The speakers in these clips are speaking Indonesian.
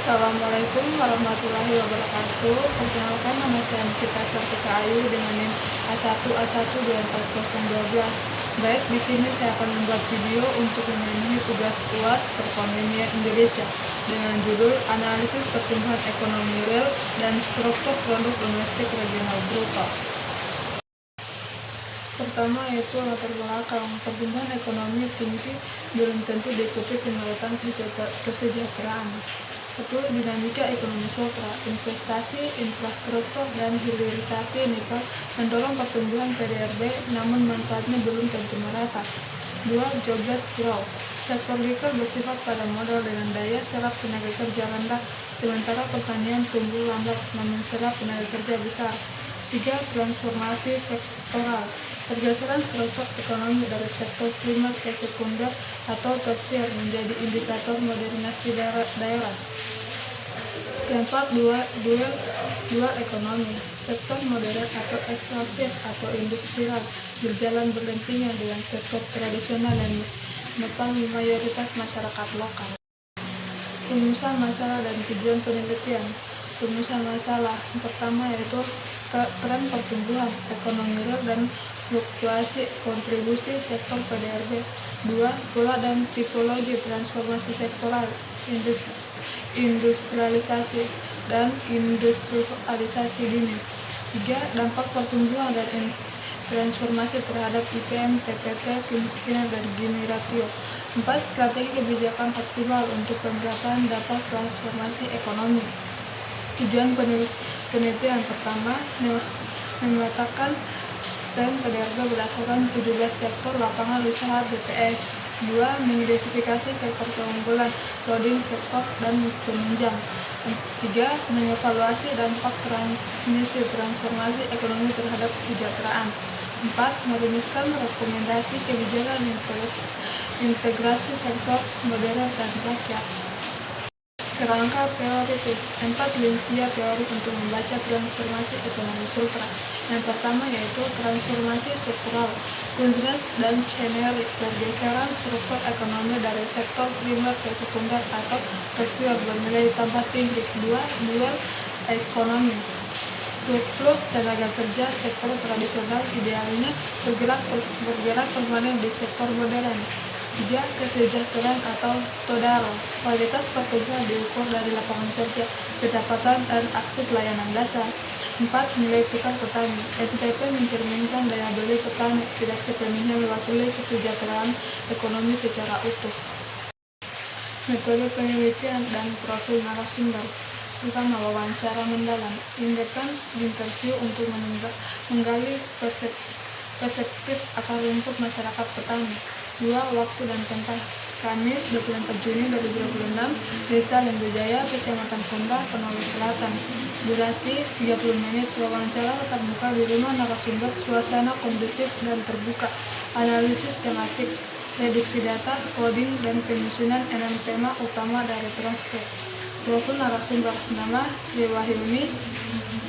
Assalamualaikum warahmatullahi wabarakatuh. Perkenalkan, nama saya Nikita Sartika Ayu dengan NIM A1A12412. Baik, di sini saya akan membuat video untuk memenuhi tugas UAS perekonomian Indonesia dengan judul Analisis Pertumbuhan Ekonomi Real dan Struktur Produk Domestik Regional Bruto. Pertama yaitu latar belakang. Pertumbuhan ekonomi tinggi belum tentu diikuti peningkatan kesejahteraan. Satu, dinamika ekonomi Sultra, investasi, infrastruktur, dan hilirisasi nikel mendorong pertumbuhan PDRB, namun manfaatnya belum tentu merata. Dua, jobless growth. Sektor nikel bersifat pada modal dengan daya serap tenaga kerja rendah, sementara pertanian tumbuh lambat namun serap tenaga kerja besar. Tiga, transformasi sektoral. Pergeseran struktur ekonomi dari sektor primer ke sekunder atau tersier menjadi indikator modernisasi daerah. Keempat, dual ekonomi. Sektor modern atau ekstraktif atau industrial berjalan berdampingan dengan sektor tradisional dan menopang mayoritas masyarakat lokal. Rumusan masalah dan tujuan penelitian. Rumusan masalah pertama yaitu tren pertumbuhan ekonomi real dan fluktuasi kontribusi sektor PDRB. 2. Pola dan tipologi transformasi sektoral, industrialisasi dan industrialisasi dini. 3. Dampak pertumbuhan dan transformasi terhadap IPM, TPP, kemiskinan, dan Gini ratio. 4. Strategi kebijakan optimal untuk pemerataan dampak transformasi ekonomi. Tujuan penelitian pertama, memetakan tren PDRB berdasarkan 17 sektor lapangan usaha BPS. 2. Mengidentifikasi sektor keunggulan, loading sektor, dan penunjang. 3. Mengevaluasi dampak transformasi ekonomi terhadap kesejahteraan. 4. Merumuskan rekomendasi kebijakan integrasi sektor modern dan rakyat. Kerangka teoritis. 4 prinsip teori untuk membaca transformasi ekonomi Sultra. Yang pertama yaitu transformasi struktural, Kuznets dan Chenery, pergeseran struktur ekonomi dari sektor primer ke sekunder atau tersier bernilai tambah tinggi. 2. Dual ekonomi, surplus tenaga kerja sektor tradisional idealnya bergerak permanen di sektor modern. 3. Kesejahteraan atau Todaro, kualitas pertumbuhan diukur dari lapangan kerja, pendapatan, dan akses layanan dasar. 4. Nilai tukar petani, NTP mencerminkan daya beli petani, tidak sepenuhnya mewakili kesejahteraan ekonomi secara utuh. Metode penelitian dan profil narasumber. Pertama, wawancara mendalam, interview untuk menggali perspektif akar rumput masyarakat petani. 2. Waktu dan tempat. Kamis 24 Juni 2026, Desa Lembujaya, Kecamatan Konda, Konawe Selatan. Durasi 30 menit. Wawancara tatap muka di rumah narasumber, suasana kondusif dan terbuka. Analisis tematik, reduksi data, coding, dan penyusunan 6 tema utama dari transkrip. Profil narasumber. Nama Sri Wahyuni,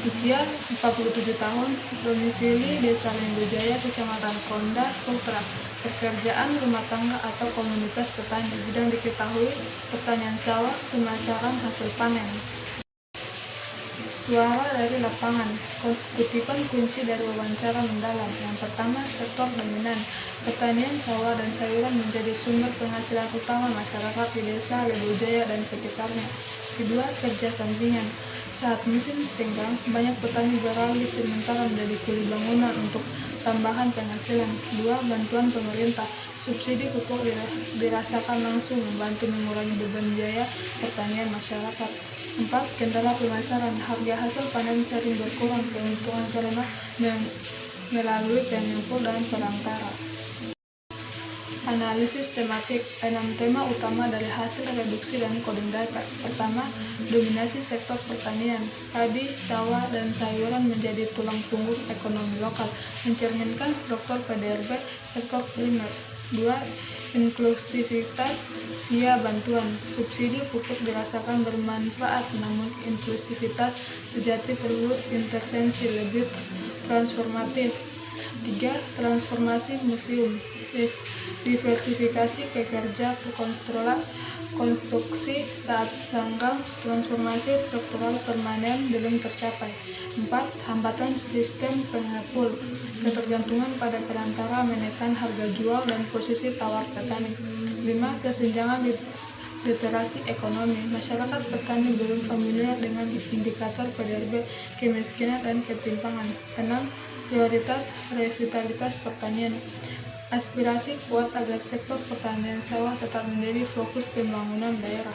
usia 47 tahun, domisili Desa Lembujaya, Kecamatan Konda, Sultra. Pekerjaan rumah tangga atau komunitas petani, bidang diketahui pertanian sawah, pemasaran hasil panen. Suara dari lapangan. Kutipan kunci dari wawancara mendalam. Yang pertama, sektor dominan. Pertanian sawah dan sayuran menjadi sumber penghasilan utama masyarakat di Desa Lembujaya dan sekitarnya. Kedua, kerja sampingan. Saat musim senggang, banyak petani beralih sementara menjadi kuli bangunan untuk tambahan penghasilan. 2. Bantuan pemerintah. Subsidi pupuk dirasakan langsung membantu mengurangi beban biaya pertanian masyarakat. 4. Kendala pemasaran. Harga hasil panen sering berkurang, keuntungan karena melalui penyimpul dan perantara. Analisis tematik. 6 tema utama dari hasil reduksi dan coding data. Pertama, dominasi sektor pertanian. Padi, sawah, dan sayuran menjadi tulang punggung ekonomi lokal, mencerminkan struktur PDRB sektor primer. 2. Inklusivitas via bantuan. Subsidi pupuk dirasakan bermanfaat, namun inklusivitas sejati perlu intervensi lebih transformatif. 3. Transformasi museum. Diversifikasi pekerja konstruksi saat sangkal transformasi struktural permanen belum tercapai. 4. Hambatan sistem pengepul, ketergantungan pada perantara menekan harga jual dan posisi tawar petani. 5. Kesenjangan literasi ekonomi, masyarakat petani belum familiar dengan indikator PDRB, kemiskinan, dan ketimpangan. 6. Prioritas revitalitas pertanian, aspirasi kuat agar sektor pertanian sawah tetap menjadi fokus pembangunan daerah.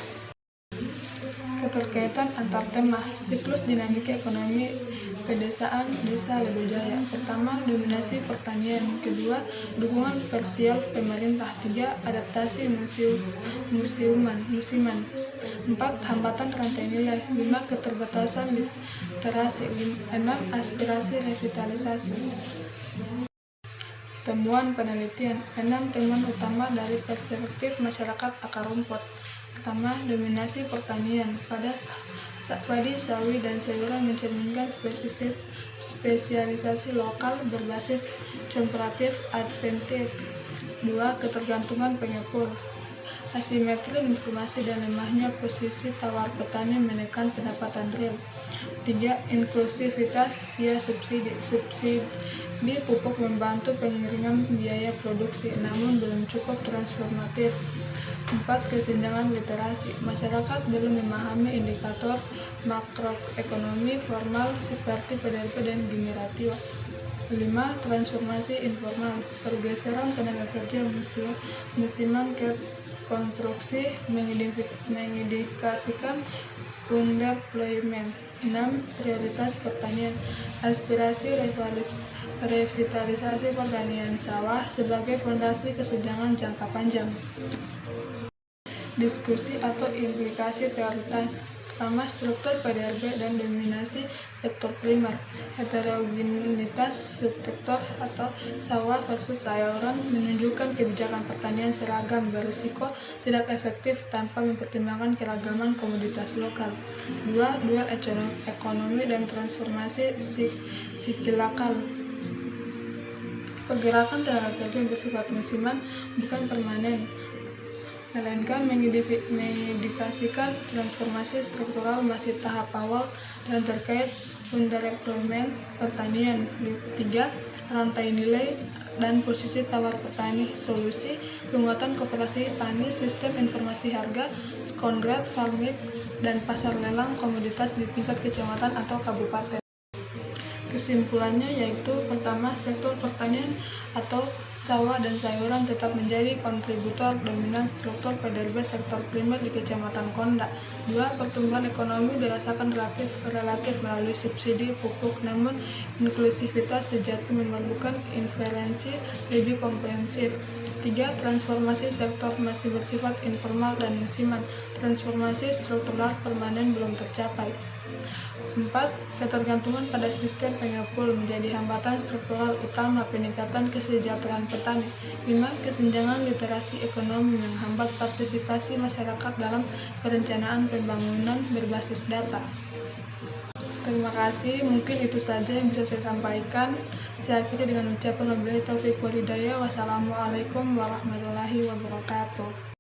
Keterkaitan antar tema, siklus dinamika ekonomi pedesaan desa Lebojaya. Pertama, dominasi pertanian. Kedua, dukungan parsial pemerintah. 3. Adaptasi musiman. 4. Hambatan rantai nilai. 5. Keterbatasan literasi. 6. Aspirasi revitalisasi. Temuan penelitian. 6 temuan utama dari perspektif masyarakat akar rumput. Pertama, dominasi pertanian. Padi, sawi, dan sayuran mencerminkan spesialisasi lokal berbasis komparatif advantage. 2. Ketergantungan pengepul. Asimetri informasi dan lemahnya posisi tawar petani menekan pendapatan real. 3. Inklusivitas via subsidi. Subsidi pupuk membantu pengiringan biaya produksi, namun belum cukup transformatif. 4. Kesenjangan literasi, masyarakat belum memahami indikator makroekonomi formal seperti PDRB dan Gini ratio. 5. Transformasi informal, pergeseran tenaga kerja musiman ke konstruksi mengindikasikan underemployment. 6. Prioritas pertanian, aspirasi revitalisasi pertanian sawah sebagai fondasi kesenjangan jangka panjang. Diskusi atau implikasi teoritas. Pertama, struktur PDRB dan dominasi sektor primer. Heterogenitas subsektor atau sawah versus sayuran menunjukkan kebijakan pertanian seragam berisiko tidak efektif tanpa mempertimbangkan keragaman komoditas lokal. 2. Dual ekonomi dan transformasi siklakal. Pergerakan tenaga kerja yang bersifat musiman bukan permanen, melainkan mengindikasikan transformasi struktural masih tahap awal dan terkait underemployment pertanian. 3. Rantai nilai dan posisi tawar petani. Solusi, penguatan koperasi tani, sistem informasi harga, konglomerat farming, dan pasar lelang komoditas di tingkat kecamatan atau kabupaten. Kesimpulannya yaitu, pertama, sektor pertanian atau sawah dan sayuran tetap menjadi kontributor dominan struktur PDRB sektor primer di Kecamatan Konda. 2. Pertumbuhan ekonomi dirasakan relatif melalui subsidi pupuk, namun inklusivitas sejati memerlukan intervensi lebih komprehensif. 3. Transformasi sektor masih bersifat informal dan musiman. Transformasi struktural permanen belum tercapai. 4. Ketergantungan pada sistem pengepul menjadi hambatan struktural utama peningkatan kesejahteraan petani. 5. Kesenjangan literasi ekonomi menghambat partisipasi masyarakat dalam perencanaan pembangunan berbasis data. Terima kasih, mungkin itu saja yang bisa saya sampaikan. Saya akhiri dengan ucapan wabillahi taufiq wal hidayah. Wassalamualaikum warahmatullahi wabarakatuh.